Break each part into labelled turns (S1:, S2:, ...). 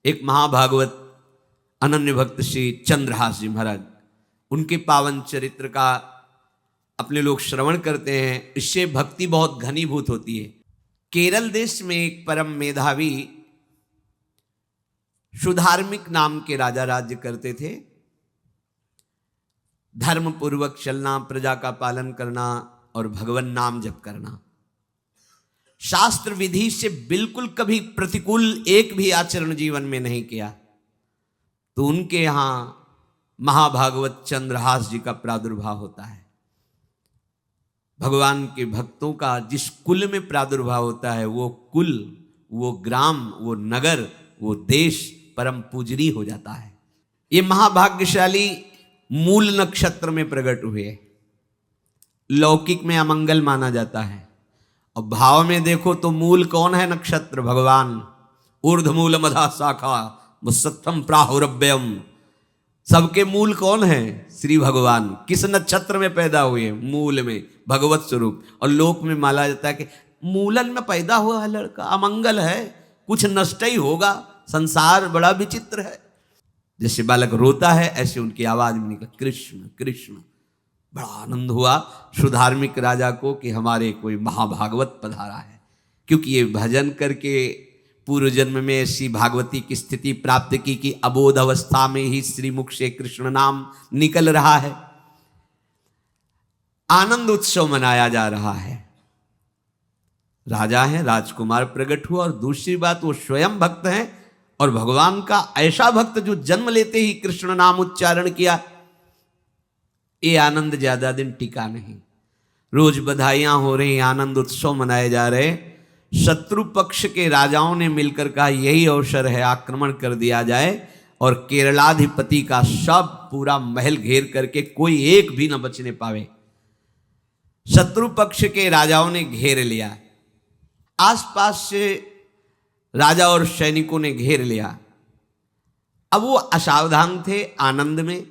S1: एक महाभागवत अनन्य भक्त श्री चंद्रहास जी महाराज, उनके पावन चरित्र का अपने लोग श्रवण करते हैं। इससे भक्ति बहुत घनीभूत होती है। केरल देश में एक परम मेधावी सुधार्मिक नाम के राजा राज्य करते थे। धर्म पूर्वक चलना, प्रजा का पालन करना और भगवान नाम जप करना, शास्त्र विधि से बिल्कुल कभी प्रतिकूल एक भी आचरण जीवन में नहीं किया। तो उनके यहां महाभागवत चंद्रहास जी का प्रादुर्भाव होता है। भगवान के भक्तों का जिस कुल में प्रादुर्भाव होता है, वो कुल, वो ग्राम, वो नगर, वो देश परम पूजनीय हो जाता है। ये महाभाग्यशाली मूल नक्षत्र में प्रकट हुए। लौकिक में अमंगल माना जाता है और भाव में देखो तो मूल कौन है? नक्षत्र भगवान। ऊर्ध्वमूल मधा शाखा मुसत्थम प्राहुरव्ययम। सबके मूल कौन है? श्री भगवान। किस नक्षत्र में पैदा हुए? मूल में, भगवत स्वरूप। और लोक में माना जाता है कि मूलन में पैदा हुआ है लड़का, अमंगल है, कुछ नष्ट ही होगा, संसार बड़ा विचित्र है। जैसे बालक रोता है ऐसे उनकी आवाज में निकला कृष्ण कृष्ण। बड़ा आनंद हुआ सुधार्मिक राजा को कि हमारे कोई महाभागवत पधारा है, क्योंकि ये भजन करके पूर्व जन्म में ऐसी भागवती की स्थिति प्राप्त की कि अबोध अवस्था में ही श्रीमुख से कृष्ण नाम निकल रहा है। आनंद उत्सव मनाया जा रहा है। राजा है, राजकुमार प्रकट हुआ, और दूसरी बात वो स्वयं भक्त हैं और भगवान का ऐसा भक्त जो जन्म लेते ही कृष्ण नाम उच्चारण किया। ये आनंद ज्यादा दिन टिका नहीं। रोज बधाइयां हो रही, आनंद उत्सव मनाए जा रहे। शत्रु पक्ष के राजाओं ने मिलकर कहा यही अवसर है, आक्रमण कर दिया जाए और केरलाधिपति का सब पूरा महल घेर करके कोई एक भी न बचने पावे। शत्रु पक्ष के राजाओं ने घेर लिया। आसपास से राजा और सैनिकों ने घेर लिया। अब वो असावधान थे, आनंद में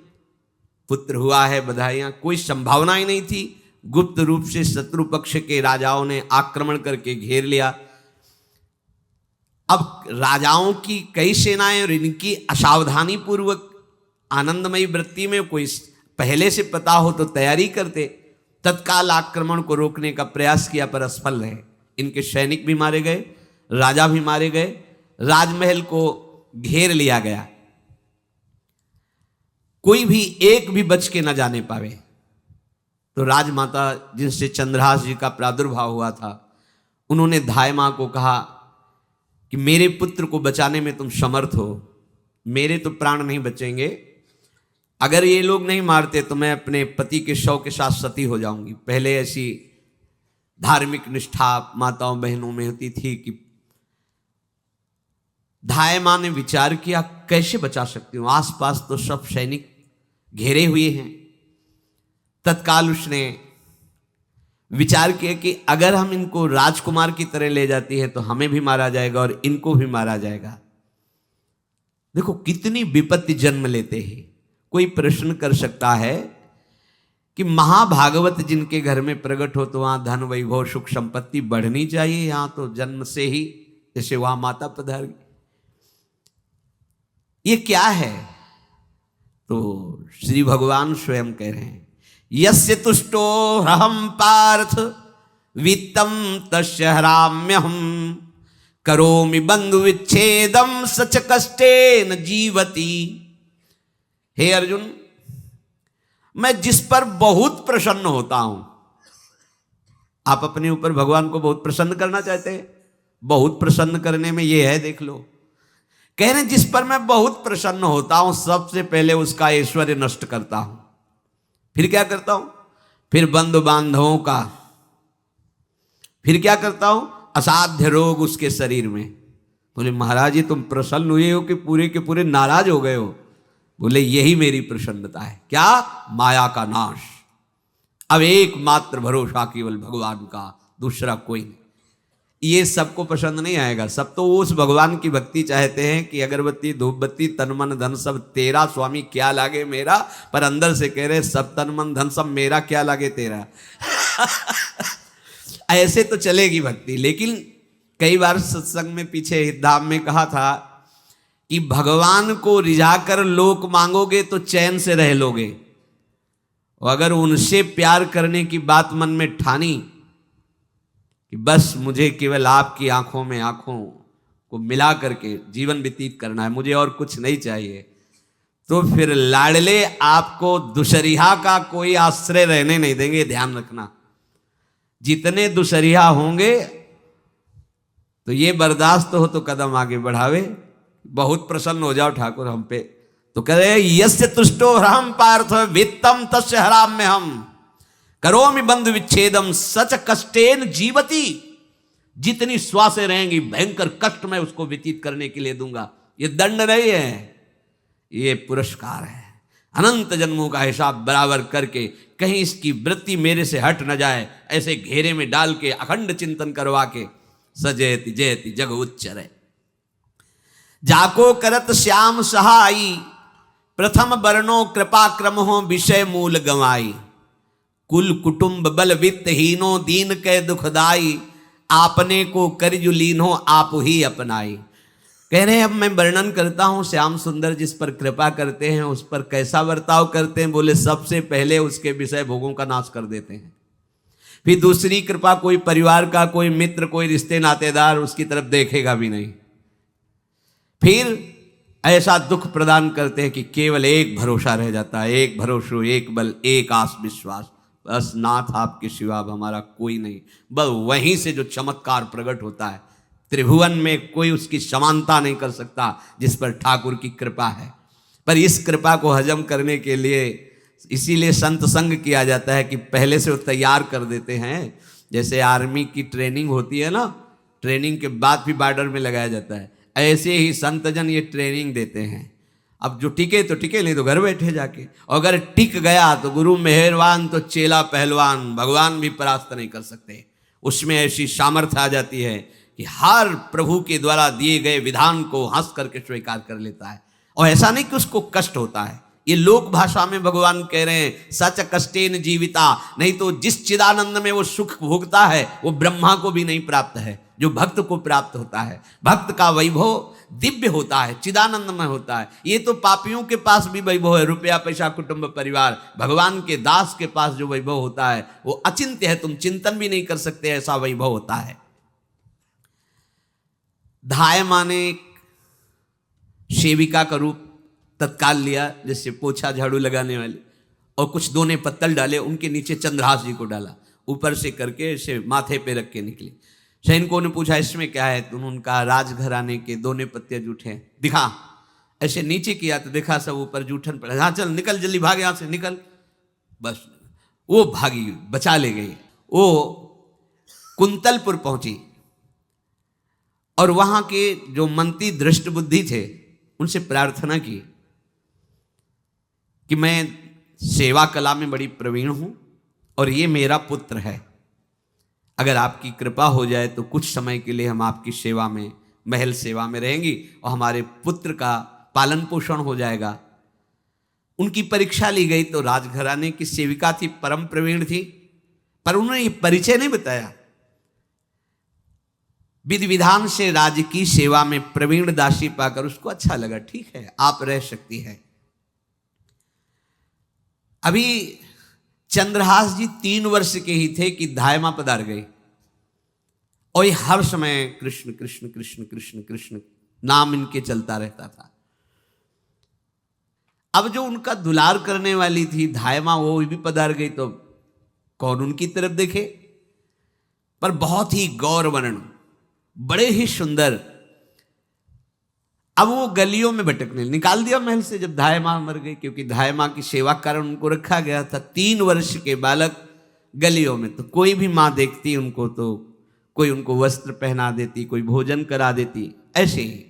S1: पुत्र हुआ है, बधाइयां, कोई संभावना ही नहीं थी। गुप्त रूप से शत्रु पक्ष के राजाओं ने आक्रमण करके घेर लिया। अब राजाओं की कई सेनाएं और इनकी असावधानी पूर्वक आनंदमयी वृत्ति में कोई पहले से पता हो तो तैयारी करते, तत्काल आक्रमण को रोकने का प्रयास किया, पर असफल रहे। इनके सैनिक भी मारे गए, राजा भी मारे गए, राजमहल को घेर लिया गया, कोई भी एक भी बच के न जाने पावे। तो राजमाता जिनसे चंद्रहास जी का प्रादुर्भाव हुआ था, उन्होंने धाय मां को कहा कि मेरे पुत्र को बचाने में तुम समर्थ हो, मेरे तो प्राण नहीं बचेंगे, अगर ये लोग नहीं मारते तो मैं अपने पति के शव के साथ सती हो जाऊंगी। पहले ऐसी धार्मिक निष्ठा माताओं बहनों में होती थी कि धाय मां ने विचार किया कैसे बचा सकती हूं, आसपास तो सब सैनिक घेरे हुए हैं। तत्काल उसने विचार किया कि अगर हम इनको राजकुमार की तरह ले जाती है तो हमें भी मारा जाएगा और इनको भी मारा जाएगा। देखो कितनी विपत्ति जन्म लेते हैं। कोई प्रश्न कर सकता है कि महाभागवत जिनके घर में प्रकट हो तो वहां धन वैभव सुख संपत्ति बढ़नी चाहिए, यहां तो जन्म से ही जैसे वहां माता पधार, ये क्या है? तो श्री भगवान स्वयं कह रहे हैं यस्य तुष्टो ह्रहम पार्थ वित्तम तस्य हराम्यहम करोमि बंधु विच्छेदम सच कष्टेन जीवति। हे अर्जुन, मैं जिस पर बहुत प्रसन्न होता हूं, आप अपने ऊपर भगवान को बहुत प्रसन्न करना चाहते हैं, बहुत प्रसन्न करने में ये है, देख लो। कह रहे जिस पर मैं बहुत प्रसन्न होता हूं सबसे पहले उसका ऐश्वर्य नष्ट करता हूं। फिर क्या करता हूं? फिर बंधु बांधवों का, फिर क्या करता हूं? असाध्य रोग उसके शरीर में। बोले महाराज जी तुम प्रसन्न हुए हो कि पूरे के पूरे नाराज हो गए हो? बोले यही मेरी प्रसन्नता है। क्या? माया का नाश। अब एकमात्र भरोसा केवल भगवान का, दूसरा कोई नहीं। ये सबको पसंद नहीं आएगा। सब तो उस भगवान की भक्ति चाहते हैं कि अगरबत्ती धूप बत्ती तन मन धन सब तेरा, स्वामी क्या लागे मेरा, पर अंदर से कह रहे सब तन मन धन सब मेरा, क्या लागे तेरा। ऐसे तो चलेगी भक्ति। लेकिन कई बार सत्संग में पीछे धाम में कहा था कि भगवान को रिझाकर लोक मांगोगे तो चैन से रह लोगे, और अगर उनसे प्यार करने की बात मन में ठानी कि बस मुझे केवल आपकी आंखों में आंखों को मिला करके जीवन व्यतीत करना है, मुझे और कुछ नहीं चाहिए, तो फिर लाडले आपको दुशरिहा का कोई आश्रय रहने नहीं देंगे। ध्यान रखना, जितने दुशरिहा होंगे तो ये बर्दाश्त हो तो कदम आगे बढ़ावे, बहुत प्रसन्न हो जाओ ठाकुर हम पे, तो कह रहे यस्य तुष्टो ह्रहम पार्थ वित्तम तस्य हराम्य हम करोमि बंधु विच्छेदम सच कष्टेन जीवती। जितनी श्वासें रहेंगी भयंकर कष्ट मैं उसको व्यतीत करने के लिए दूंगा। ये दंड नहीं है, ये पुरस्कार है। अनंत जन्मों का हिसाब बराबर करके कहीं इसकी वृत्ति मेरे से हट न जाए, ऐसे घेरे में डाल के अखंड चिंतन करवा के सजयति जयति जग उच्चरे। जाको करत श्याम सहाई प्रथम वर्णो कृपा क्रम हो विषय मूल गवाई। कुल कुटुंब बल वित्त हीनो दीन के दुखदाई। आपने को करजु लीनो आप ही अपनाई। कह रहे हैं अब मैं वर्णन करता हूं श्याम सुंदर जिस पर कृपा करते हैं उस पर कैसा बर्ताव करते हैं। बोले सबसे पहले उसके विषय भोगों का नाश कर देते हैं, फिर दूसरी कृपा कोई परिवार का कोई मित्र कोई रिश्ते नातेदार उसकी तरफ देखेगा भी नहीं, फिर ऐसा दुख प्रदान करते हैं कि केवल एक भरोसा रह जाता है, एक भरोसा एक बल एक आस विश्वास, बस नाथ आपके सिवा अब हमारा कोई नहीं। बस वहीं से जो चमत्कार प्रकट होता है, त्रिभुवन में कोई उसकी समानता नहीं कर सकता जिस पर ठाकुर की कृपा है। पर इस कृपा को हजम करने के लिए इसीलिए संत संग किया जाता है कि पहले से वो तैयार कर देते हैं। जैसे आर्मी की ट्रेनिंग होती है ना, ट्रेनिंग के बाद भी बॉर्डर में लगाया जाता है, ऐसे ही संतजन ये ट्रेनिंग देते हैं। अब जो टिके तो टिके, नहीं तो घर बैठे जाके, और अगर टिक गया तो गुरु मेहरबान तो चेला पहलवान, भगवान भी परास्त नहीं कर सकते। उसमें ऐसी सामर्थ्य आ जाती है कि हर प्रभु के द्वारा दिए गए विधान को हंस करके स्वीकार कर लेता है। और ऐसा नहीं कि उसको कष्ट होता है, ये लोक भाषा में भगवान कह रहे हैं सच कष्टेन जीविता। नहीं तो जिस चिदानंद में वो सुख भोगता है वो ब्रह्मा को भी नहीं प्राप्त है जो भक्त को प्राप्त होता है। भक्त का वैभव दिव्य होता है, चिदानंदमय होता है। ये तो पापियों के पास भी वैभव है, रुपया पैसा कुटुंब परिवार। भगवान के दास के पास जो वैभव होता है वो अचिंत्य है, तुम चिंतन भी नहीं कर सकते, ऐसा वैभव होता है। धाय माने सेविका का रूप तत्काल लिया, जैसे पोछा झाड़ू लगाने वाले, और कुछ दोने पत्तल डाले, उनके नीचे चंद्रहास जी को डाला, ऊपर से करके ऐसे माथे पे रख के निकले। सैनिकों ने पूछा इसमें क्या है, तो उनका राजघराने के दोने पत्ते जूठे हैं, दिखा। ऐसे नीचे किया तो देखा सब ऊपर जूठन पड़ा। हाँ चल निकल, जल्दी भाग यहाँ से निकल। बस वो भागी, बचा ले गई। वो कुंतलपुर पहुंची और वहां के जो मंत्री दृष्ट बुद्धि थे उनसे प्रार्थना की कि मैं सेवा कला में बड़ी प्रवीण हूं और ये मेरा पुत्र है, अगर आपकी कृपा हो जाए तो कुछ समय के लिए हम आपकी सेवा में, महल सेवा में रहेंगी और हमारे पुत्र का पालन पोषण हो जाएगा। उनकी परीक्षा ली गई तो राजघराने की सेविका थी, परम प्रवीण थी, पर उन्होंने ये परिचय नहीं बताया। विधि विधान से राज्य की सेवा में प्रवीण दासी पाकर उसको अच्छा लगा, ठीक है आप रह सकती है। अभी चंद्रहास जी 3 वर्ष के ही थे कि धायमा पधार गए और ये हर समय कृष्ण कृष्ण कृष्ण कृष्ण कृष्ण नाम इनके चलता रहता था। अब जो उनका दुलार करने वाली थी धायमा, वो भी पधार गई तो कौन उनकी तरफ देखे। पर बहुत ही गौर वर्ण, बड़े ही सुंदर। अब वो गलियों में भटकने, निकाल दिया महल से जब धाय माँ मर गई, क्योंकि धाय माँ की सेवा कारण उनको रखा गया था। 3 वर्ष के बालक गलियों में, तो कोई भी माँ देखती उनको तो कोई उनको वस्त्र पहना देती, कोई भोजन करा देती। ऐसे ही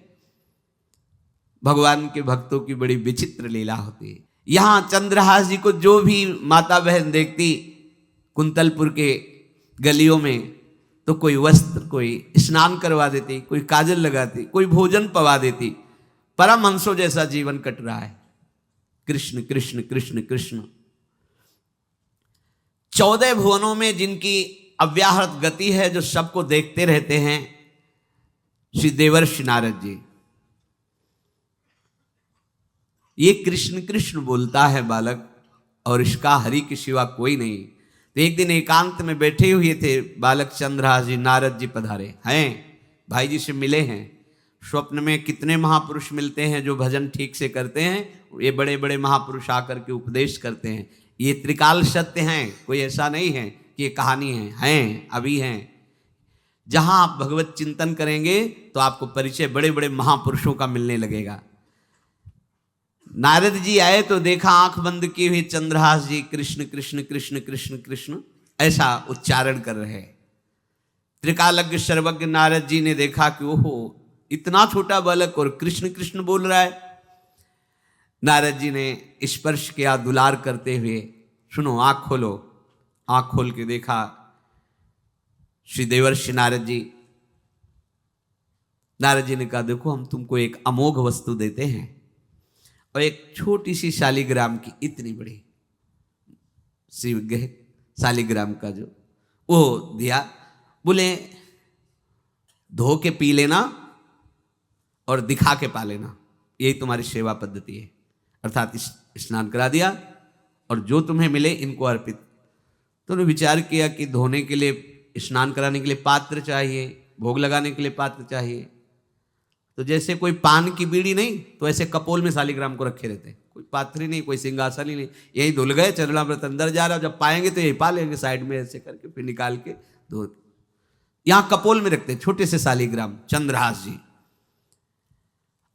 S1: भगवान के भक्तों की बड़ी विचित्र लीला होती है। यहां चंद्रहास जी को जो भी माता बहन देखती कुंतलपुर के गलियों में, तो कोई वस्त्र, कोई स्नान करवा देती, कोई काजल लगाती, कोई भोजन पवा देती। परमहंसों जैसा जीवन कट रहा है। कृष्ण कृष्ण कृष्ण कृष्ण। 14 भुवनों में जिनकी अव्याहत गति है, जो सबको देखते रहते हैं, श्री देवर्षि नारद जी। ये कृष्ण कृष्ण बोलता है बालक, और इसका हरि के सिवा कोई नहीं। तो एक दिन एकांत में बैठे हुए थे बालक चंद्रहास जी, नारद जी पधारे हैं, भाई जी से मिले हैं। स्वप्न में कितने महापुरुष मिलते हैं जो भजन ठीक से करते हैं, ये बड़े बड़े महापुरुष आकर के उपदेश करते हैं। ये त्रिकाल सत्य हैं, कोई ऐसा नहीं है कि ये कहानी है, हैं अभी हैं। जहां आप भगवत चिंतन करेंगे तो आपको परिचय बड़े बड़े महापुरुषों का मिलने लगेगा। नारद जी आए तो देखा आंख बंद किए हुए चंद्रहास जी कृष्ण कृष्ण कृष्ण कृष्ण कृष्ण ऐसा उच्चारण कर रहे। त्रिकालज्ञ सर्वज्ञ नारद जी ने देखा कि ओहो, इतना छोटा बालक और कृष्ण कृष्ण बोल रहा है। नारद जी ने स्पर्श किया दुलार करते हुए, सुनो आंख खोलो। आंख खोल के देखा श्री देवर्षि नारद जी। नारद जी ने कहा देखो हम तुमको एक अमोघ वस्तु देते हैं, और एक छोटी सी शालिग्राम की इतनी बड़ी शिवग्रह शालिग्राम का जो वो दिया। बोले धो के पी लेना और दिखा के पा लेना, यही तुम्हारी सेवा पद्धति है। अर्थात स्नान करा दिया और जो तुम्हें मिले इनको अर्पित। तो उन्होंने विचार किया कि धोने के लिए, स्नान कराने के लिए पात्र चाहिए, भोग लगाने के लिए पात्र चाहिए। तो जैसे कोई पान की बीड़ी नहीं, तो ऐसे कपोल में शालिग्राम को रखे रहते हैं। कोई पात्र ही नहीं, कोई सिंहासन ही नहीं, यही धुल गए। चरणामृत अंदर जा रहा, जब पाएंगे तो यही पा लेंगे, साइड में ऐसे करके फिर निकाल के धो। यहाँ कपोल में रखते हैं छोटे से शालिग्राम चंद्रहास जी।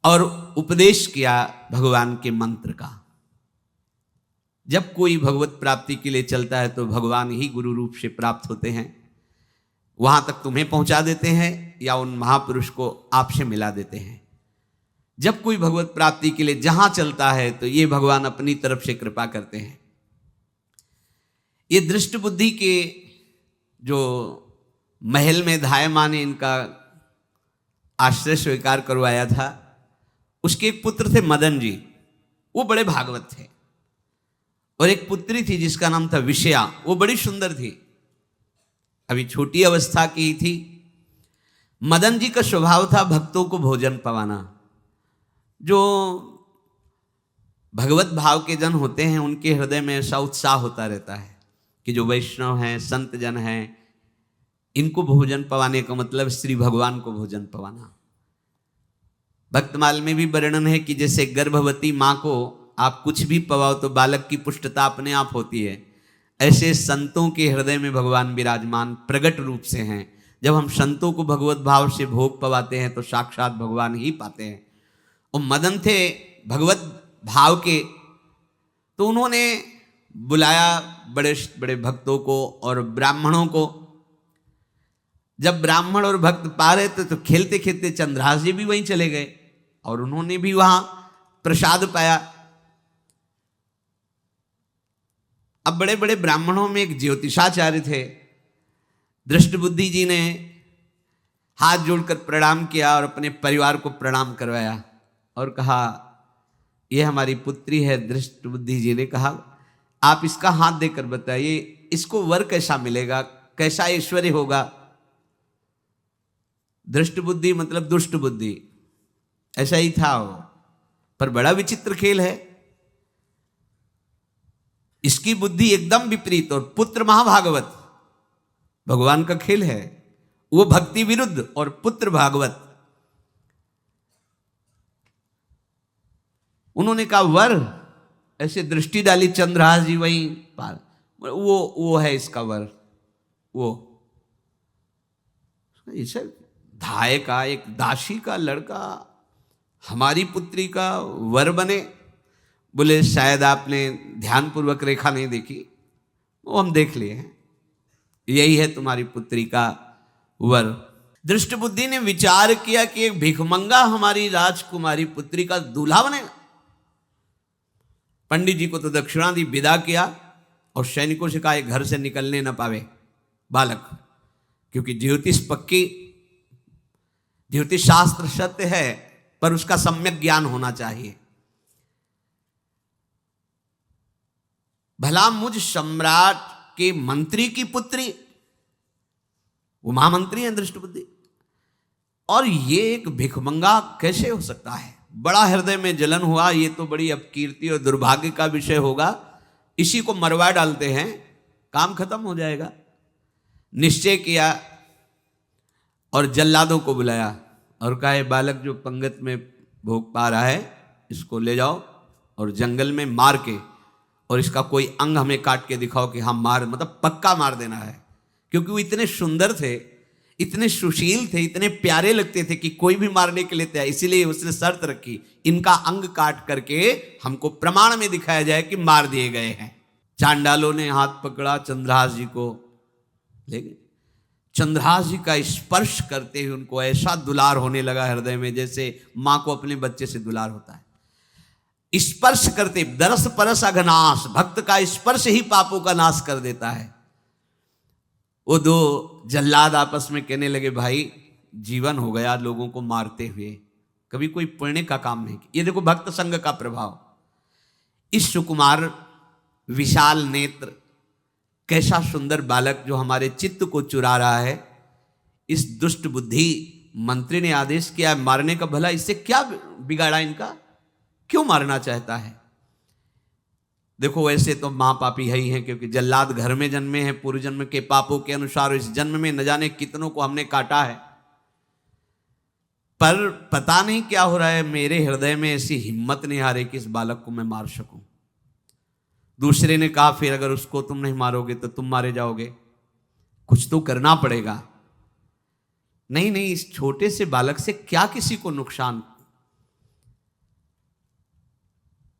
S1: और उपदेश किया भगवान के मंत्र का। जब कोई भगवत प्राप्ति के लिए चलता है तो भगवान ही गुरु रूप से प्राप्त होते हैं, वहां तक तुम्हें पहुंचा देते हैं या उन महापुरुष को आपसे मिला देते हैं। जब कोई भगवत प्राप्ति के लिए जहां चलता है तो ये भगवान अपनी तरफ से कृपा करते हैं। ये दृष्ट बुद्धि के जो महल में धायमान ने इनका आश्रय स्वीकार करवाया था, उसके एक पुत्र थे मदन जी, वो बड़े भागवत थे। और एक पुत्री थी जिसका नाम था विषया, वो बड़ी सुंदर थी, अभी छोटी अवस्था की ही थी। मदन जी का स्वभाव था भक्तों को भोजन पवाना। जो भगवत भाव के जन होते हैं उनके हृदय में ऐसा उत्साह होता रहता है कि जो वैष्णव हैं, संत जन हैं, इनको भोजन पवाने का मतलब श्री भगवान को भोजन पवाना। भक्तमाल में भी वर्णन है कि जैसे गर्भवती माँ को आप कुछ भी पवाओ तो बालक की पुष्टता अपने आप होती है, ऐसे संतों के हृदय में भगवान विराजमान प्रगट रूप से हैं। जब हम संतों को भगवत भाव से भोग पवाते हैं तो साक्षात भगवान ही पाते हैं। और मदन थे भगवत भाव के, तो उन्होंने बुलाया बड़े बड़े भक्तों को और ब्राह्मणों को। जब ब्राह्मण और भक्त पा रहे थे तो खेलते खेलते चंद्रहास जी भी वहीं चले गए और उन्होंने भी वहां प्रसाद पाया। अब बड़े बड़े ब्राह्मणों में एक ज्योतिषाचार्य थे। दृष्ट बुद्धि जी ने हाथ जोड़कर प्रणाम किया और अपने परिवार को प्रणाम करवाया और कहा यह हमारी पुत्री है। दृष्ट बुद्धि जी ने कहा आप इसका हाथ देकर बताइए इसको वर कैसा मिलेगा, कैसा ऐश्वर्य होगा। दृष्ट बुद्धि मतलब दुष्ट बुद्धि, ऐसा ही था वो। पर बड़ा विचित्र खेल है, इसकी बुद्धि एकदम विपरीत और पुत्र महाभागवत। भगवान का खेल है, वो भक्ति विरुद्ध और पुत्र भागवत। उन्होंने कहा वर, ऐसे दृष्टि डाली चंद्रहास जी वहीं पार, वो है इसका वर। वो इसे धाय का एक दासी का लड़का हमारी पुत्री का वर बने। बोले शायद आपने ध्यानपूर्वक रेखा नहीं देखी, वो हम देख लिए हैं, यही है तुम्हारी पुत्री का वर। दृष्ट बुद्धि ने विचार किया कि एक भिखमंगा हमारी राजकुमारी पुत्री का दूल्हा बनेगा। पंडित जी को तो दक्षिणा दी, विदा किया और सैनिकों से कहा घर से निकलने न पावे बालक, क्योंकि ज्योतिष पक्की, ज्योतिष शास्त्र सत्य है पर उसका सम्यक ज्ञान होना चाहिए। भला मुझ सम्राट के मंत्री की पुत्री, वो महामंत्री हैं दृष्ट बुद्धि, और ये एक भिखमंगा कैसे हो सकता है। बड़ा हृदय में जलन हुआ, ये तो बड़ी अपकीर्ति और दुर्भाग्य का विषय होगा, इसी को मरवा डालते हैं, काम खत्म हो जाएगा। निश्चय किया और जल्लादों को बुलाया और कहा, ये बालक जो पंगत में भोग पा रहा है, इसको ले जाओ और जंगल में मार के, और इसका कोई अंग हमें काट के दिखाओ कि हाँ मार, मतलब पक्का मार देना है। क्योंकि वो इतने सुंदर थे, इतने सुशील थे, इतने प्यारे लगते थे कि कोई भी मारने के लिए तैयार। इसीलिए उसने शर्त रखी, इनका अंग काट करके हमको प्रमाण में दिखाया जाए कि मार दिए गए हैं। चांडालों ने हाथ पकड़ा, चंद्रहास जी को ले गए। चंद्रहास जी का स्पर्श करते हुए उनको ऐसा दुलार होने लगा हृदय में, जैसे मां को अपने बच्चे से दुलार होता है। स्पर्श करते, दरस परस अघनाश, भक्त का स्पर्श ही पापों का नाश कर देता है। वो दो जल्लाद आपस में कहने लगे, भाई जीवन हो गया लोगों को मारते हुए, कभी कोई पुण्य का काम नहीं किया। ये देखो भक्त संग का प्रभाव। इस सुकुमार विशाल नेत्र, कैसा सुंदर बालक जो हमारे चित्त को चुरा रहा है, इस दुष्ट बुद्धि मंत्री ने आदेश किया मारने का, भला इससे क्या बिगाड़ा इनका, क्यों मारना चाहता है। देखो वैसे तो महापापी है ही हैं, क्योंकि जल्लाद घर में जन्मे हैं, पूर्व जन्म के पापों के अनुसार इस जन्म में न जाने कितनों को हमने काटा है। पर पता नहीं क्या हो रहा है, मेरे हृदय में ऐसी हिम्मत नहीं आ रही कि इस बालक को मैं मार सकूं। दूसरे ने कहा, फिर अगर उसको तुम नहीं मारोगे तो तुम मारे जाओगे, कुछ तो करना पड़ेगा। नहीं नहीं, इस छोटे से बालक से क्या किसी को नुकसान।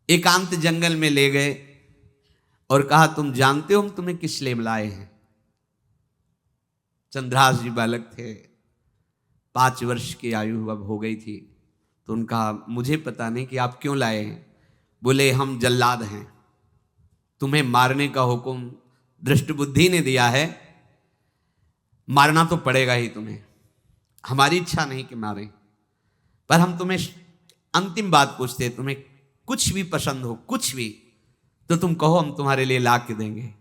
S1: एकांत जंगल में ले गए और कहा, तुम जानते हो हम तुम्हें किस लिए बुलाए हैं। चंद्रहास जी बालक थे, 5 वर्ष की आयु अब हो गई थी। तो उनका, मुझे पता नहीं कि आप क्यों लाए हैं। बोले, हम जल्लाद हैं, तुम्हें मारने का हुक्म दृष्ट बुद्धि ने दिया है, मारना तो पड़ेगा ही तुम्हें। हमारी इच्छा नहीं कि मारें, पर हम तुम्हें अंतिम बात पूछते हैं, तुम्हें कुछ भी पसंद हो, कुछ भी, तो तुम कहो, हम तुम्हारे लिए ला के देंगे,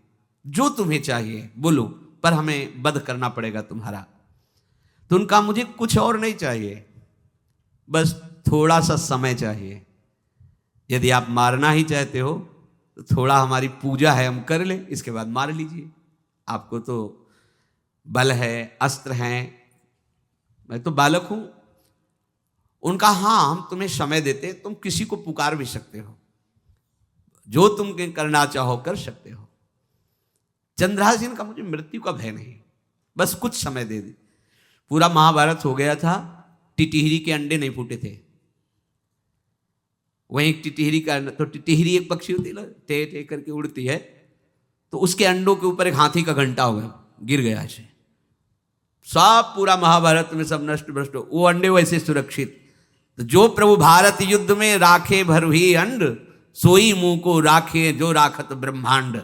S1: जो तुम्हें चाहिए बोलो, पर हमें वध करना पड़ेगा तुम्हारा। तो उनका, मुझे कुछ और नहीं चाहिए, बस थोड़ा सा समय चाहिए। यदि आप मारना ही चाहते हो तो थोड़ा हमारी पूजा है, हम कर ले, इसके बाद मार लीजिए। आपको तो बल है, अस्त्र हैं, मैं तो बालक हूं। उनका, हाँ हम तुम्हें समय देते, तुम किसी को पुकार भी सकते हो, जो तुम करना चाहो कर सकते हो। चंद्रहास जी का, मुझे मृत्यु का भय नहीं, बस कुछ समय दे दे। पूरा महाभारत हो गया था, टिटिहरी के अंडे नहीं फूटे थे। वहीं एक टिटिहरी का, तो टिटिहरी एक पक्षी होती है ना, टे टे करके उड़ती है, तो उसके अंडों के ऊपर एक हाथी का घंटा हो गया, गिर गया ऐसे, सब पूरा महाभारत में सब नष्ट भ्रष्ट। वो अंडे वैसे सुरक्षित। तो जो प्रभु भारत युद्ध में राखे भरुही अंड, सोई मुंह को राखे जो राखत ब्रह्मांड।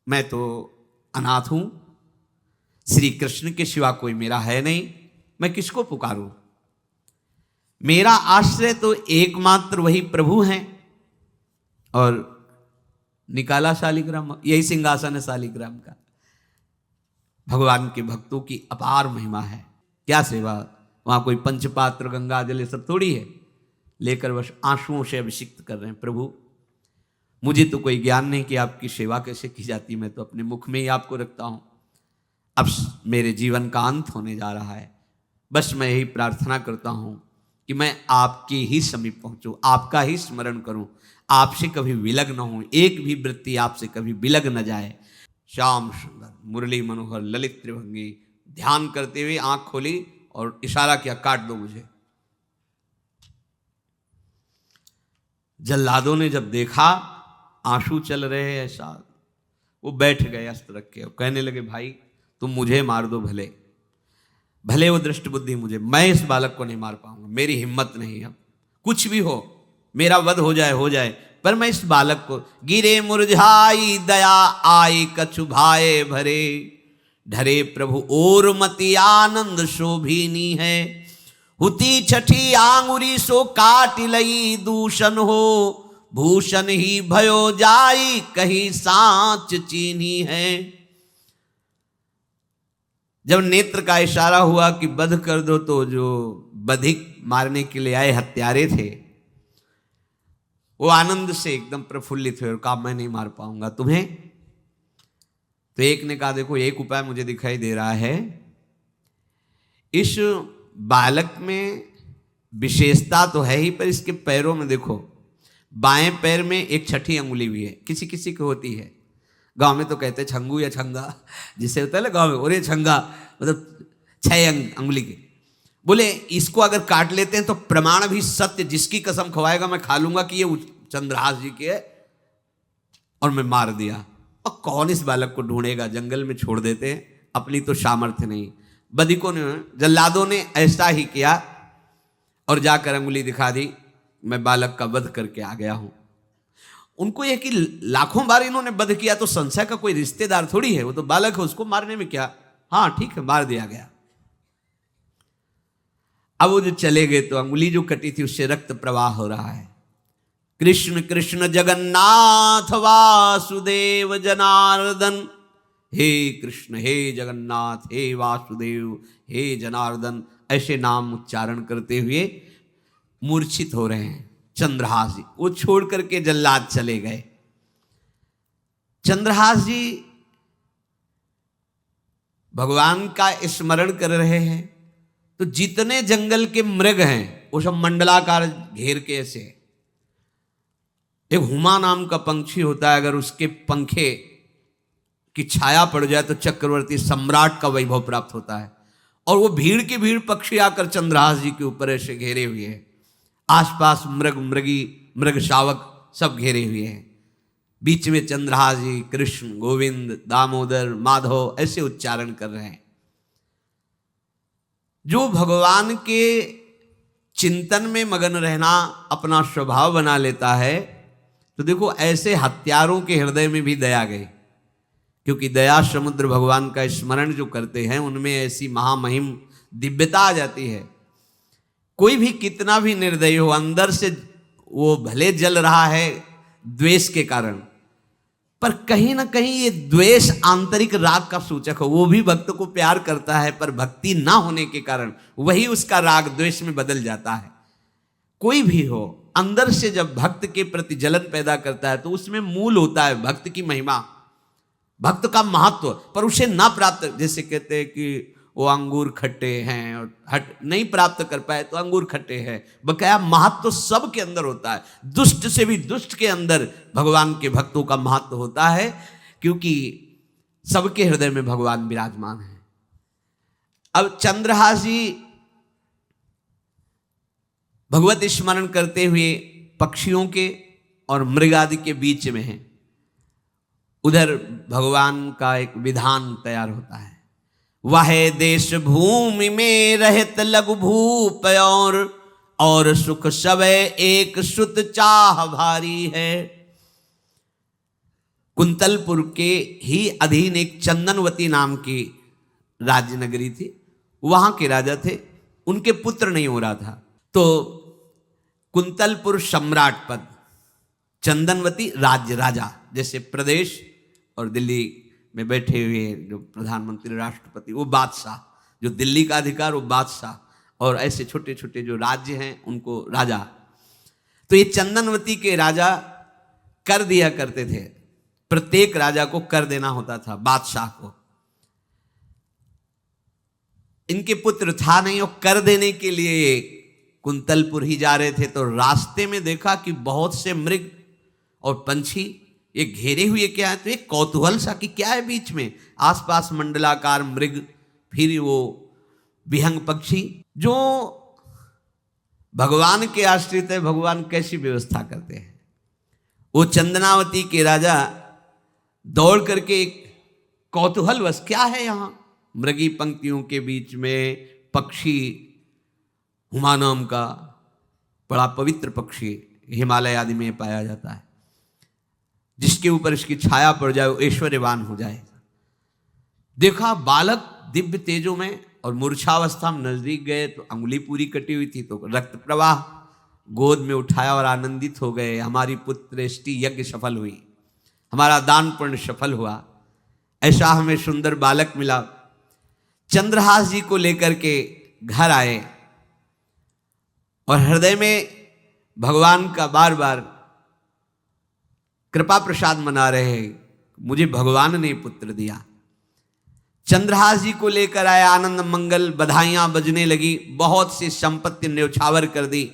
S1: मैं तो अनाथ हूं, श्री कृष्ण के सिवा कोई मेरा है नहीं, मैं किसको पुकारूं। मेरा आश्रय तो एकमात्र वही प्रभु हैं। और निकाला शालिग्राम, यही सिंहासन है शालिग्राम का। भगवान के भक्तों की अपार महिमा है। क्या सेवा, वहां कोई पंचपात्र गंगा जल ये सब थोड़ी है, लेकर बस आंसुओं से अभिषिक्त कर रहे हैं। प्रभु मुझे तो कोई ज्ञान नहीं कि आपकी सेवा कैसे की जाती, मैं तो अपने मुख में ही आपको रखता हूं। अब मेरे जीवन का अंत होने जा रहा है, बस मैं यही प्रार्थना करता हूं कि मैं आपके ही समीप पहुंचूं, आपका ही स्मरण करूं, आपसे कभी विलग न हूं, एक भी वृत्ति आपसे कभी विलग न जाए। श्याम सुंदर मुरली मनोहर ललित त्रिभंगी, ध्यान करते हुए आंख खोली और इशारा किया, काट दो मुझे। जल्लादों ने जब देखा आंसू चल रहे हैं ऐसा, वो बैठ गए अस्त्र रख के और कहने लगे, भाई तुम मुझे मार दो, भले भले वो दृष्ट बुद्धि मुझे, मैं इस बालक को नहीं मार पाऊंगा, मेरी हिम्मत नहीं। अब कुछ भी हो, मेरा वध हो जाए, पर मैं इस बालक को, गिरे मुरझाई दया आई कछु भाए भरे, ढरे प्रभु और मति आनंद शोभिनी है, हुती छठी आंगुरी सो काट लई दूषण हो, भूषण ही भयो जाई कहीं सांच चीनी है। जब नेत्र का इशारा हुआ कि वध कर दो, तो जो बधिक मारने के लिए आए हत्यारे थे वो आनंद से एकदम प्रफुल्लित हुए और कहा मैं नहीं मार पाऊंगा तुम्हें। तो एक ने कहा देखो एक उपाय मुझे दिखाई दे रहा है, इस बालक में विशेषता तो है ही, पर इसके पैरों में देखो बाएं पैर में एक छठी अंगुली भी है, किसी किसी को होती है। गांव में तो कहते हैं छंगू या छंगा, जिसे होता है ना गांव में, और ये छंगा मतलब 6 अंगुली के। बोले इसको अगर काट लेते हैं तो प्रमाण भी सत्य, जिसकी कसम खवाएगा मैं खा लूंगा कि ये चंद्रहास जी के है, और मैं मार दिया। और कौन इस बालक को ढूंढेगा, जंगल में छोड़ देते हैं, अपनी तो सामर्थ्य नहीं। बधिकों ने, जल्लादों ने ऐसा ही किया और जाकर अंगुली दिखा दी, मैं बालक का वध करके आ गया हूं। उनको यह कि लाखों बार इन्होंने वध किया तो संशय का कोई रिश्तेदार थोड़ी है, वो तो बालक है, उसको मारने में क्या, हाँ ठीक है मार दिया गया। अब वो जो चले गए तो अंगुली जो कटी थी उससे रक्त प्रवाह हो रहा है। कृष्ण कृष्ण जगन्नाथ वासुदेव जनार्दन, हे कृष्ण हे जगन्नाथ हे वासुदेव हे जनार्दन, ऐसे नाम उच्चारण करते हुए मूर्छित हो रहे हैं चंद्रहास जी। वो छोड़ करके जल्लाद चले गए। चंद्रहास जी भगवान का स्मरण कर रहे हैं, तो जितने जंगल के मृग हैं वो सब मंडलाकार घेर के ऐसे। एक हुमा नाम का पंछी होता है, अगर उसके पंखे की छाया पड़ जाए तो चक्रवर्ती सम्राट का वैभव प्राप्त होता है। और वो भीड़ की भीड़ पक्षी आकर चंद्रहास जी के ऊपर ऐसे घेरे हुए हैं। आसपास मृग मृगी मृग शावक सब घेरे हुए हैं। बीच में चंद्रहास जी कृष्ण गोविंद दामोदर माधव ऐसे उच्चारण कर रहे हैं। जो भगवान के चिंतन में मगन रहना अपना स्वभाव बना लेता है, तो देखो ऐसे हत्यारों के हृदय में भी दया गई, क्योंकि दया समुद्र भगवान का स्मरण जो करते हैं उनमें ऐसी महामहिम दिव्यता आ जाती है। कोई भी कितना भी निर्दयी हो, अंदर से वो भले जल रहा है द्वेष के कारण, पर कहीं ना कहीं ये द्वेष आंतरिक राग का सूचक हो। वो भी भक्त को प्यार करता है, पर भक्ति ना होने के कारण वही उसका राग द्वेष में बदल जाता है। कोई भी हो, अंदर से जब भक्त के प्रति जलन पैदा करता है तो उसमें मूल होता है भक्त की महिमा, भक्त का महत्व, पर उसे ना प्राप्त, जैसे कहते हैं कि वो अंगूर खट्टे हैं और हट नहीं प्राप्त कर पाए तो अंगूर खट्टे हैं। बकाया महत्व सब के अंदर होता है। दुष्ट से भी दुष्ट के अंदर भगवान के भक्तों का महत्व होता है, क्योंकि सबके हृदय में भगवान विराजमान है। अब चंद्रहास जी भगवत स्मरण करते हुए पक्षियों के और मृग आदि के बीच में हैं। उधर भगवान का एक विधान तैयार होता है, वह देश भूमि में रहत लघु भूप और सुख सवै एक सुत चाह भारी है। कुंतलपुर के ही अधीन एक चंदनवती नाम की राज्य नगरी थी। वहां के राजा थे, उनके पुत्र नहीं हो रहा था, तो कुंतलपुर सम्राट पद, चंदनवती राज्य राजा, जैसे प्रदेश और दिल्ली में बैठे हुए जो प्रधानमंत्री राष्ट्रपति वो बादशाह, जो दिल्ली का अधिकार वो बादशाह, और ऐसे छोटे छोटे जो राज्य हैं उनको राजा। तो ये चंदनवती के राजा कर दिया करते थे, प्रत्येक राजा को कर देना होता था बादशाह को। इनके पुत्र था नहीं, और कर देने के लिए कुंतलपुर ही जा रहे थे, तो रास्ते में देखा कि बहुत से मृग और पंछी ये घेरे हुए क्या है, तो एक कौतूहल सा कि क्या है बीच में, आसपास मंडलाकार मृग, फिर वो विहंग पक्षी जो भगवान के आश्रित है, भगवान कैसी व्यवस्था करते हैं। वो चंदनावती के राजा दौड़ करके एक कौतूहलवश, क्या है यहाँ, मृगी पंक्तियों के बीच में पक्षी, हुमा नाम का बड़ा पवित्र पक्षी हिमालय आदि में पाया जाता है, जिसके ऊपर इसकी छाया पड़ जाए वो ऐश्वर्यवान हो जाएगा। देखा बालक दिव्य तेजों में, और मूर्छावस्था में नजदीक गए तो अंगुली पूरी कटी हुई थी, तो रक्त प्रवाह, गोद में उठाया और आनंदित हो गए, हमारी पुत्रेष्टि यज्ञ सफल हुई, हमारा दान पुण्य सफल हुआ, ऐसा हमें सुंदर बालक मिला। चंद्रहास जी को लेकर के घर आए और हृदय में भगवान का बार बार कृपा प्रसाद मना रहे हैं, मुझे भगवान ने पुत्र दिया। चंद्रहास जी को लेकर आए, आनंद मंगल बधाइयां बजने लगी, बहुत सी संपत्ति न्यौछावर कर दी।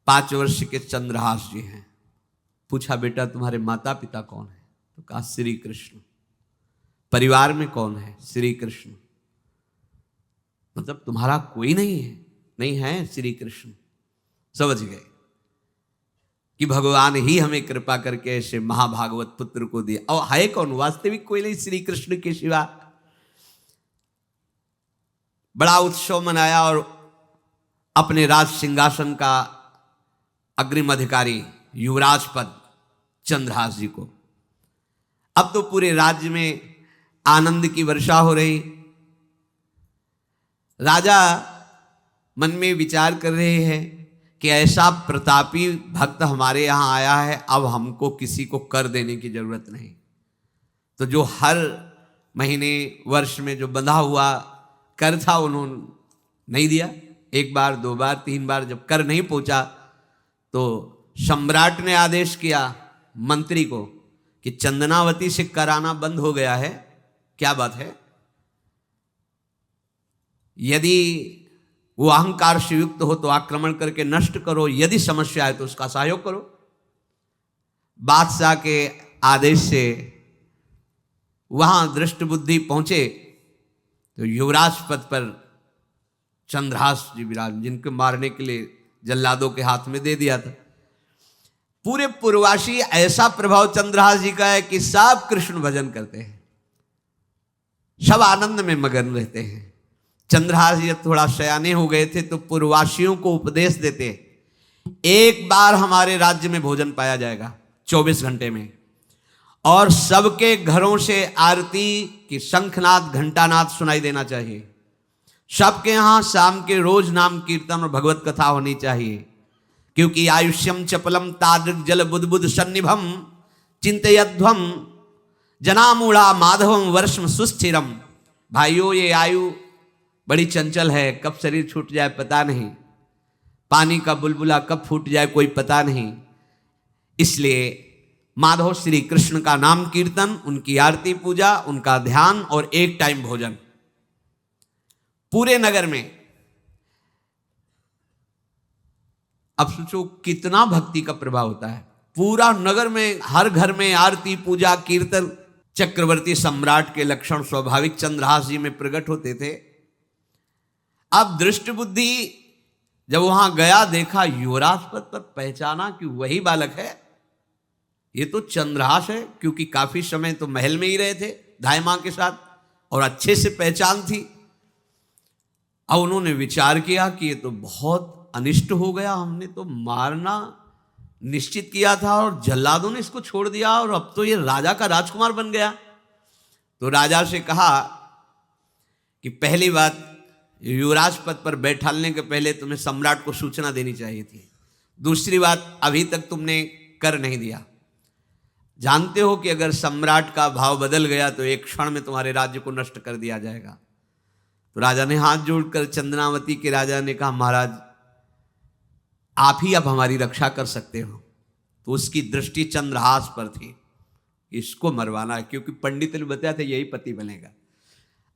S1: 5 वर्ष के चंद्रहास जी हैं। पूछा बेटा तुम्हारे माता पिता कौन है? तो कहा श्री कृष्ण। परिवार में कौन है? श्री कृष्ण। मतलब तुम्हारा कोई नहीं है? नहीं है, श्री कृष्ण। समझ गए कि भगवान ही हमें कृपा करके ऐसे महाभागवत पुत्र को दिया। और है कौन? वास्तविक कोई नहीं, श्री कृष्ण के सिवा। बड़ा उत्सव मनाया और अपने राज सिंहासन का अग्रिम अधिकारी युवराज पद चंद्रहास जी को। अब तो पूरे राज्य में आनंद की वर्षा हो रही। राजा मन में विचार कर रहे हैं कि ऐसा प्रतापी भक्त हमारे यहाँ आया है, अब हमको किसी को कर देने की जरूरत नहीं। तो जो हर महीने वर्ष में जो बंधा हुआ कर था उन्होंने नहीं दिया। 1 बार 2 बार 3 बार जब कर नहीं पहुंचा तो सम्राट ने आदेश किया मंत्री को कि चंदनावती से कराना बंद हो गया है। क्या बात है? यदि वो अहंकार से युक्त हो तो आक्रमण करके नष्ट करो, यदि समस्या है तो उसका सहयोग करो। बादशाह के आदेश से वहां दृष्ट बुद्धि पहुंचे तो युवराज पद पर चंद्रहास जी विराज, जिनको मारने के लिए जल्लादों के हाथ में दे दिया था। पूरे पूर्वासी ऐसा प्रभाव चंद्रहास जी का है कि सब कृष्ण भजन करते हैं, सब आनंद में मगन रहते हैं। चंद्रहास जी थोड़ा सयाने हो गए थे तो पूर्ववासियों को उपदेश देते, 1 बार हमारे राज्य में भोजन पाया जाएगा 24 घंटे में, और सबके घरों से आरती की शंखनाद घंटानाद सुनाई देना चाहिए। सबके यहाँ शाम के रोज नाम कीर्तन और भगवत कथा होनी चाहिए, क्योंकि आयुष्यम चपलम तादृक जल बुद्बुद सन्निभम चिंतयध्वम जनामूढ़ा माधवम वर्षम सुस्थिरम। भाइयों, ये आयु बड़ी चंचल है, कब शरीर छूट जाए पता नहीं, पानी का बुलबुला कब फूट जाए कोई पता नहीं। इसलिए माधव श्री कृष्ण का नाम कीर्तन, उनकी आरती पूजा, उनका ध्यान और 1 टाइम भोजन पूरे नगर में। अब सोचो कितना भक्ति का प्रभाव होता है। पूरा नगर में हर घर में आरती पूजा कीर्तन। चक्रवर्ती सम्राट के लक्षण स्वाभाविक चंद्रहास जी में प्रकट होते थे। अब दृष्ट बुद्धि जब वहां गया, देखा युवराज पद पर, पहचाना कि वही बालक है, ये तो चंद्रहास है, क्योंकि काफी समय तो महल में ही रहे थे दाई मां के साथ और अच्छे से पहचान थी। अब उन्होंने विचार किया कि ये तो बहुत अनिष्ट हो गया, हमने तो मारना निश्चित किया था और जल्लादों ने इसको छोड़ दिया और अब तो ये राजा का राजकुमार बन गया। तो राजा से कहा कि पहली बात, युवराज पद पर बैठालने के पहले तुम्हें सम्राट को सूचना देनी चाहिए थी। दूसरी बात, अभी तक तुमने कर नहीं दिया। जानते हो कि अगर सम्राट का भाव बदल गया तो 1 क्षण में तुम्हारे राज्य को नष्ट कर दिया जाएगा। तो राजा ने हाथ जोड़कर चंदनावती के राजा ने कहा, महाराज आप ही अब हमारी रक्षा कर सकते हो। तो उसकी दृष्टि चंद्रहास पर थी, इसको मरवाना है, क्योंकि पंडित ने बताया था यही पति बनेगा।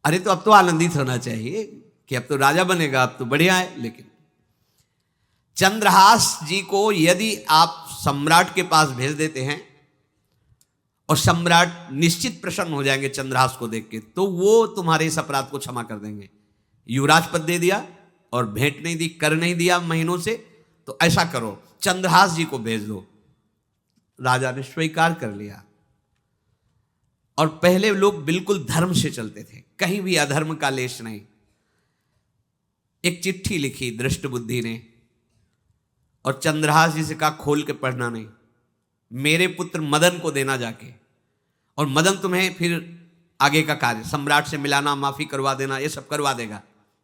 S1: अरे तो अब तो आनंदित होना चाहिए कि अब तो राजा बनेगा, अब तो बढ़िया है। लेकिन चंद्रहास जी को यदि आप सम्राट के पास भेज देते हैं और सम्राट निश्चित प्रसन्न हो जाएंगे चंद्रहास को देख के, तो वो तुम्हारे इस अपराध को क्षमा कर देंगे। युवराज पद दे दिया और भेंट नहीं दी, कर नहीं दिया महीनों से, तो ऐसा करो चंद्रहास जी को भेज दो। राजा ने स्वीकार कर लिया। और पहले लोग बिल्कुल धर्म से चलते थे, कहीं भी अधर्म का लेश नहीं। एक चिट्ठी लिखी दृष्ट बुद्धि ने और चंद्रहास जी से कहा खोल के पढ़ना नहीं, मेरे पुत्र मदन को देना जाके, और मदन तुम्हें फिर आगे का कार्य सम्राट से मिलाना, माफी करवा देना, ये सब करवा देगा,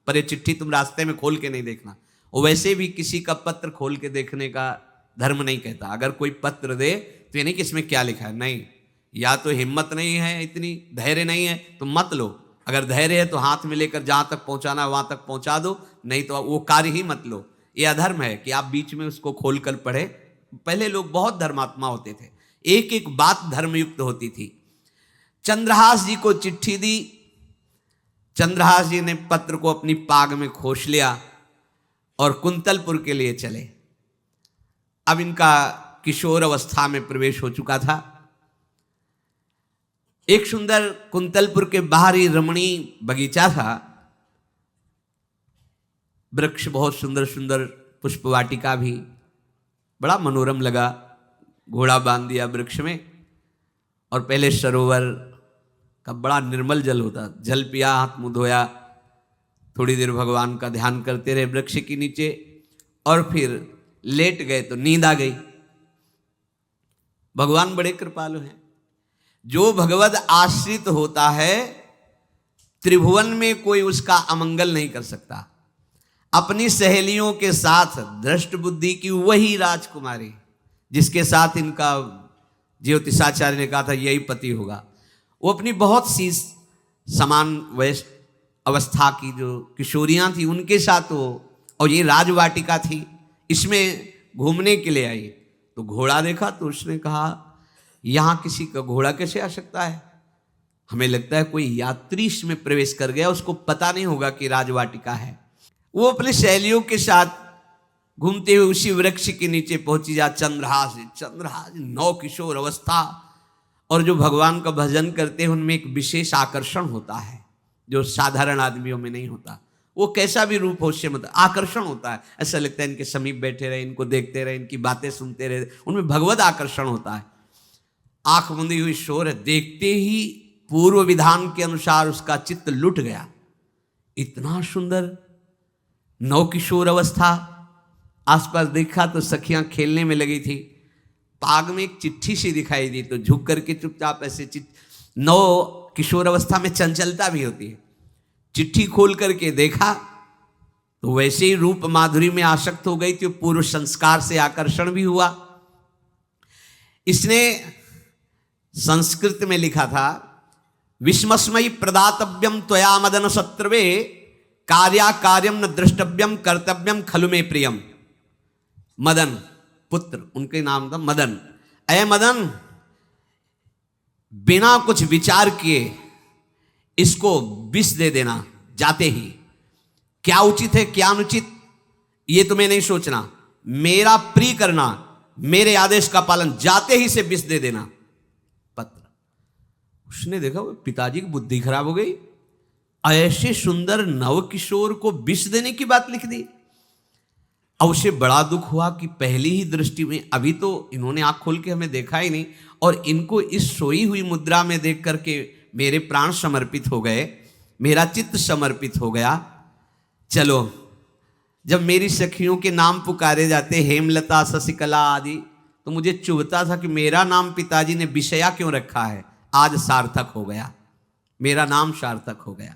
S1: पर ये चिट्ठी तुम रास्ते में खोल के नहीं देखना। और वैसे भी किसी का पत्र खोल के देखने का धर्म नहीं कहता। अगर कोई पत्र दे तो ये नहीं कि इसमें क्या लिखा है, नहीं, या तो हिम्मत नहीं है, इतनी धैर्य नहीं है तो मत लो, अगर धैर्य है तो हाथ में लेकर जहां तक पहुंचाना है वहां तक पहुंचा दो, नहीं तो वो कार्य ही मत लो। ये अधर्म है कि आप बीच में उसको खोलकर पढ़े। पहले लोग बहुत धर्मात्मा होते थे, एक एक बात धर्मयुक्त होती थी। चंद्रहास जी को चिट्ठी दी, चंद्रहास जी ने पत्र को अपनी पाग में खोस लिया और कुंतलपुर के लिए चले। अब इनका किशोर अवस्था में प्रवेश हो चुका था। एक सुंदर कुंतलपुर के बाहरी रमणीय बगीचा था, वृक्ष बहुत सुंदर सुंदर, पुष्प वाटिका भी बड़ा मनोरम लगा। घोड़ा बांध दिया वृक्ष में और पहले सरोवर का बड़ा निर्मल जल होता, जल पिया, हाथ मुंह धोया, थोड़ी देर भगवान का ध्यान करते रहे वृक्ष के नीचे और फिर लेट गए तो नींद आ गई। भगवान बड़े कृपालु हैं। जो भगवद आश्रित होता है त्रिभुवन में कोई उसका अमंगल नहीं कर सकता। अपनी सहेलियों के साथ दृष्ट बुद्धि की वही राजकुमारी जिसके साथ इनका ज्योतिषाचार्य ने कहा था यही पति होगा, वो अपनी बहुत सी समान वयस्क अवस्था की जो किशोरियां थी उनके साथ वो, और ये राजवाटिका थी, इसमें घूमने के लिए आई। तो घोड़ा देखा तो उसने कहा यहां किसी का घोड़ा कैसे आ सकता है? हमें लगता है कोई यात्री इसमें प्रवेश कर गया, उसको पता नहीं होगा कि राजवाटिका है। वो अपने सहेलियों के साथ घूमते हुए उसी वृक्ष के नीचे पहुंची। जा चंद्रहास नौ किशोर अवस्था, और जो भगवान का भजन करते हैं उनमें एक विशेष आकर्षण होता है जो साधारण आदमियों में नहीं होता। वो कैसा भी रूप हो उससे मतलब आकर्षण होता है, ऐसा लगता है इनके समीप बैठे रहे, इनको देखते रहे, इनकी बातें सुनते रहे, उनमें भगवत आकर्षण होता है। आंख मुंदी हुई शोर है, देखते ही पूर्व विधान के अनुसार उसका चित्त लुट गया। इतना सुंदर नौ किशोर अवस्था। आसपास देखा तो सखियां खेलने में लगी थी। पाग में एक चिट्ठी सी दिखाई दी तो झुक करके चुपचाप ऐसे नौ किशोर अवस्था में चंचलता भी होती है। चिट्ठी खोल करके देखा तो वैसे ही रूप माधुरी में आसक्त हो गई थी। पूर्व संस्कार से आकर्षण भी हुआ। इसने संस्कृत में लिखा था विस्मस्मयी प्रदातव्यम त्वया मदन शत्रवे कार्या कार्यम न द्रष्टव्यम कर्तव्यम खलु में प्रियम। मदन पुत्र उनके नाम था मदन। अय मदन, बिना कुछ विचार किए इसको विष दे देना जाते ही। क्या उचित है क्या अनुचित ये तुम्हें नहीं सोचना, मेरा प्रिय करना, मेरे आदेश का पालन, जाते ही से विष दे देना। पत्र उसने देखा वो पिताजी की बुद्धि खराब हो गई। ऐसे सुंदर नव किशोर को विष देने की बात लिख दी। अब उसे बड़ा दुख हुआ कि पहली ही दृष्टि में, अभी तो इन्होंने आंख खोल के हमें देखा ही नहीं, और इनको इस सोई हुई मुद्रा में देख करके मेरे प्राण समर्पित हो गए, मेरा चित्त समर्पित हो गया। चलो, जब मेरी सखियों के नाम पुकारे जाते हेमलता शशिकला आदि, तो मुझे चुभता था कि मेरा नाम पिताजी ने विषया क्यों रखा है। आज सार्थक हो गया, मेरा नाम सार्थक हो गया।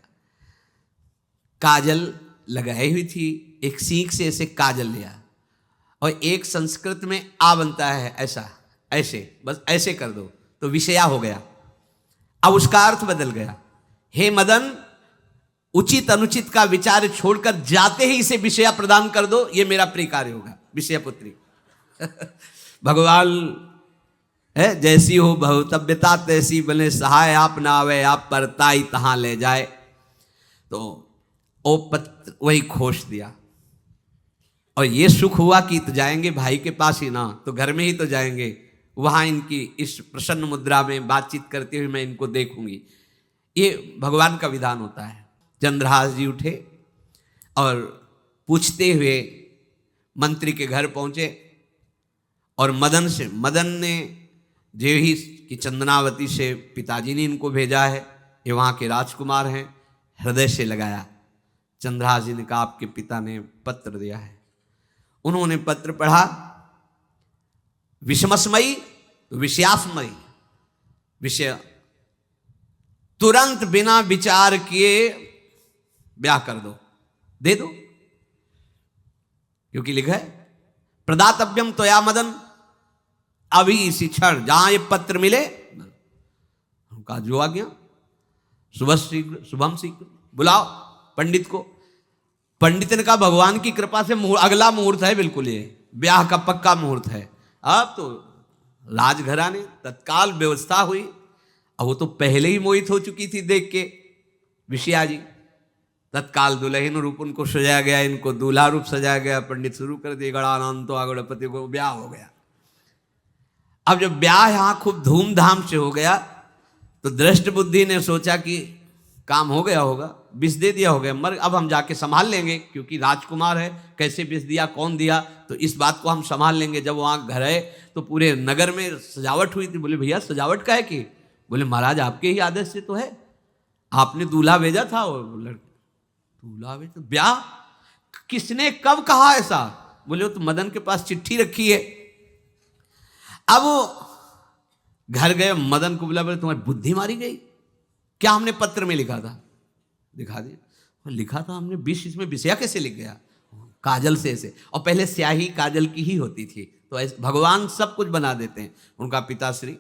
S1: काजल लगाई हुई थी, एक सीख से ऐसे काजल लिया, और एक संस्कृत में आ बनता है ऐसा, ऐसे बस ऐसे कर दो तो विषया हो गया। अब उसका अर्थ बदल गया। हे मदन, उचित अनुचित का विचार छोड़कर जाते ही इसे विषया प्रदान कर दो, ये मेरा प्रिय कार्य होगा। विषया पुत्री भगवान है, जैसी हो बहुतव्यता तैसी बने सहाय, आप ना आवे आप परताई तहां ले जाए। तो ओ पत्र वही खोस दिया, और ये सुख हुआ कि तो जाएंगे भाई के पास ही ना, तो घर में ही तो जाएंगे, वहां इनकी इस प्रसन्न मुद्रा में बातचीत करते हुए मैं इनको देखूंगी। ये भगवान का विधान होता है। चंद्रहास जी उठे और पूछते हुए मंत्री के घर पहुंचे, और मदन ने देवी की चंदनावती से पिताजी ने इनको भेजा है, ये वहाँ के राजकुमार हैं, हृदय से लगाया। चंद्रहास जी ने कहा आपके पिता ने पत्र दिया है। उन्होंने पत्र पढ़ा, विषमस्मयी तो विषयास्मयी, विषय तुरंत बिना विचार किए ब्याह कर दो, दे दो, क्योंकि लिखा है प्रदातव्यम त्वया मदन, अभी इसी क्षण जहां ये पत्र मिले, उनका जो आ गया सुबह शीघ्र शुभम शीघ्र, बुलाओ पंडित को। पंडित ने कहा भगवान की कृपा से अगला मुहूर्त है, बिल्कुल ये ब्याह का पक्का मुहूर्त है। अब तो राजघराने तत्काल व्यवस्था हुई। अब वो तो पहले ही मोहित हो चुकी थी देख के विषया जी। तत्काल दुल्हन रूप उनको सजाया गया, इनको दूल्हा रूप सजाया गया। पंडित शुरू कर दिए गणानंतो गणपति को, ब्याह हो गया। अब जब ब्याह यहाँ खूब धूमधाम से हो गया तो दृष्ट बुद्धि ने सोचा कि काम हो गया होगा, विष दे दिया होगा, मर अब हम जाके संभाल लेंगे, क्योंकि राजकुमार है, कैसे विष दिया कौन दिया, तो इस बात को हम संभाल लेंगे। जब वहाँ घर है तो पूरे नगर में सजावट हुई थी। बोले भैया सजावट का है कि? बोले महाराज आपके ही आदेश से तो है, आपने दूल्हा भेजा था। और दूल्हा भेजा, ब्याह किसने कब कहा ऐसा? बोले वो तो मदन के पास चिट्ठी रखी है। अब घर गए, मदन को बोला, बोले तुम्हारी बुद्धि मारी गई क्या? हमने पत्र में लिखा था। दिखा दिया, लिखा था हमने विष, इसमें विषया कैसे लिख गया? काजल से ऐसे, और पहले स्याही काजल की ही होती थी, तो ऐसे भगवान सब कुछ बना देते हैं। उनका पिताश्री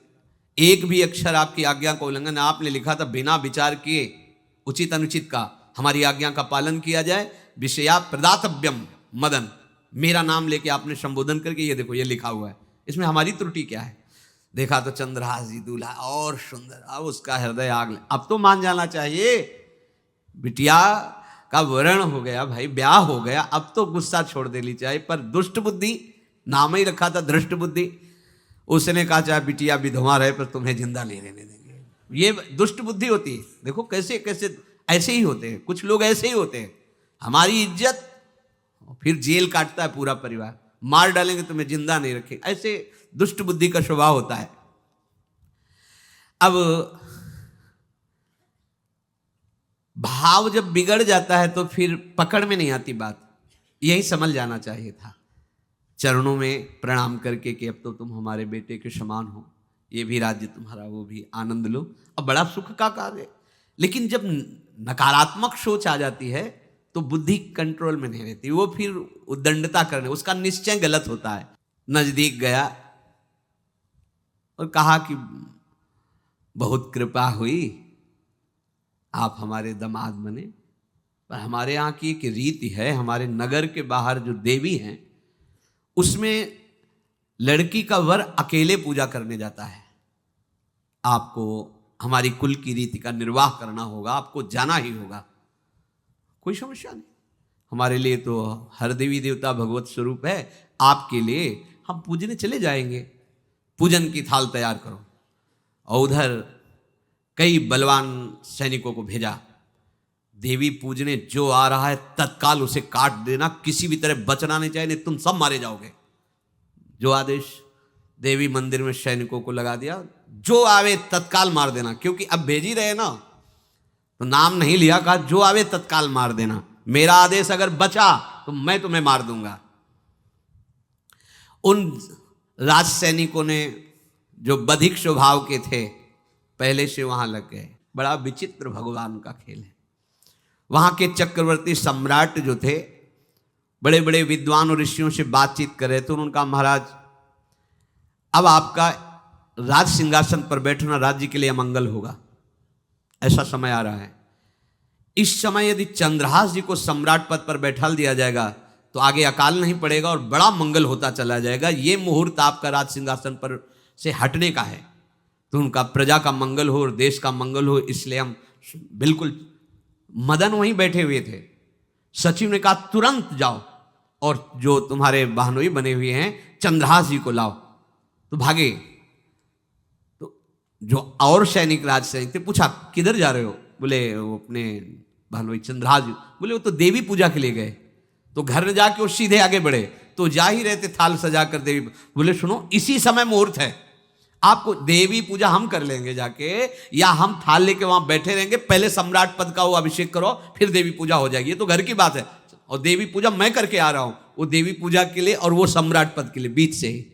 S1: एक भी अक्षर आपकी आज्ञा का उल्लंघन, आपने लिखा था बिना विचार किए उचित अनुचित का हमारी आज्ञा का पालन किया जाए। विषया प्रदातव्यम मदन, मेरा नाम लेके आपने संबोधन करके, ये देखो ये लिखा हुआ है, इसमें हमारी त्रुटि क्या है? देखा तो चंद्रहास जी दूल्हा और सुंदर, अब उसका हृदय आग ले। अब तो मान जाना चाहिए, बिटिया का वरण हो गया भाई, ब्याह हो गया, अब तो गुस्सा छोड़ देनी चाहिए। पर दुष्ट बुद्धि, नाम ही रखा था दृष्ट बुद्धि, उसने कहा चाहे बिटिया विधवा रहे पर तुम्हें जिंदा नहीं रहने देंगे। ये दुष्ट बुद्धि होती है। देखो कैसे कैसे ऐसे ही होते हैं, कुछ लोग ऐसे ही होते हैं, हमारी इज्जत, फिर जेल काटता है पूरा परिवार, मार डालेंगे तुम्हें जिंदा नहीं रखेंगे, ऐसे दुष्ट बुद्धि का स्वभाव होता है। अब भाव जब बिगड़ जाता है तो फिर पकड़ में नहीं आती बात, यही समझ जाना चाहिए था। चरणों में प्रणाम करके कि अब तो तुम हमारे बेटे के समान हो, ये भी राज्य तुम्हारा, वो भी आनंद लो, अब बड़ा सुख का कार्य है। लेकिन जब नकारात्मक सोच आ जाती है तो बुद्धि कंट्रोल में नहीं रहती, वो फिर उद्दंडता करने, उसका निश्चय गलत होता है। नजदीक गया और कहा कि बहुत कृपा हुई, आप हमारे दामाद बने, पर हमारे यहाँ की एक रीति है, हमारे नगर के बाहर जो देवी हैं उसमें लड़की का वर अकेले पूजा करने जाता है। आपको हमारी कुल की रीति का निर्वाह करना होगा, आपको जाना ही होगा। कोई समस्या नहीं, हमारे लिए तो हर देवी देवता भगवत स्वरूप है, आपके लिए हम पूजने चले जाएंगे, पूजन की थाल तैयार करो। और उधर कई बलवान सैनिकों को भेजा, देवी पूजने जो आ रहा है तत्काल उसे काट देना, किसी भी तरह बचना नहीं चाहिए, नहीं तुम सब मारे जाओगे। जो आदेश देवी मंदिर में सैनिकों को लगा दिया, जो आवे तत्काल मार देना, क्योंकि अब भेज ही रहे ना, तो नाम नहीं लिया, कहा जो आवे तत्काल मार देना, मेरा आदेश अगर बचा तो मैं तुम्हें मार दूंगा। उन राज सैनिकों ने जो बधिक स्वभाव के थे पहले से वहां लग गए। बड़ा विचित्र भगवान का खेल है। वहां के चक्रवर्ती सम्राट जो थे, बड़े बड़े विद्वान और ऋषियों से बातचीत कर रहे थे। उन्होंने कहा महाराज अब आपका राज सिंहासन पर बैठना राज्य के लिए अमंगल होगा, ऐसा समय आ रहा है। इस समय यदि चंद्रहास जी को सम्राट पद पर बैठा दिया जाएगा तो आगे अकाल नहीं पड़ेगा और बड़ा मंगल होता चला जाएगा। ये मुहूर्त आपका राज सिंहासन पर से हटने का है, तो उनका प्रजा का मंगल हो और देश का मंगल हो, इसलिए हम बिल्कुल। मदन वहीं बैठे हुए थे। सचिव ने कहा तुरंत जाओ और जो तुम्हारे बहनोई बने हुए हैं चंद्रहास जी को लाओ। तो भागे। तो जो और सैनिक राज सैनिक थे, पूछा किधर जा रहे हो? बोले वो अपने बहनोई चंद्रहास जी। बोले वो तो देवी पूजा के लिए गए। तो घर में जाके वो सीधे आगे बढ़े, तो जा ही रहे थे थाल सजा कर देवी। बोले सुनो इसी समय मुहूर्त है, आपको देवी पूजा हम कर लेंगे जाके, या हम थाल लेके वहां बैठे रहेंगे, पहले सम्राट पद का वो अभिषेक करो फिर देवी पूजा हो जाएगी। ये तो घर की बात है, और देवी पूजा मैं करके आ रहा हूं, वो देवी पूजा के लिए और वो सम्राट पद के लिए, बीच से ही।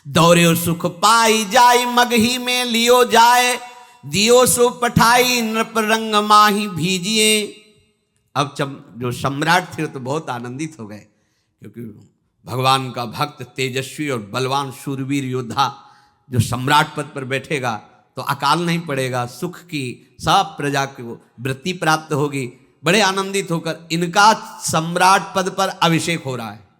S1: दौरे सुख पाई जाई मगही में लियो जाए, दियो सो पठाई नृप रंग माही भीजिए। अब जो सम्राट थे तो बहुत आनंदित हो गए, क्योंकि भगवान का भक्त तेजस्वी और बलवान शूरवीर योद्धा जो सम्राट पद पर बैठेगा तो अकाल नहीं पड़ेगा, सुख की सब प्रजा को वृत्ति प्राप्त होगी, बड़े आनंदित होकर इनका सम्राट पद पर अभिषेक हो रहा है।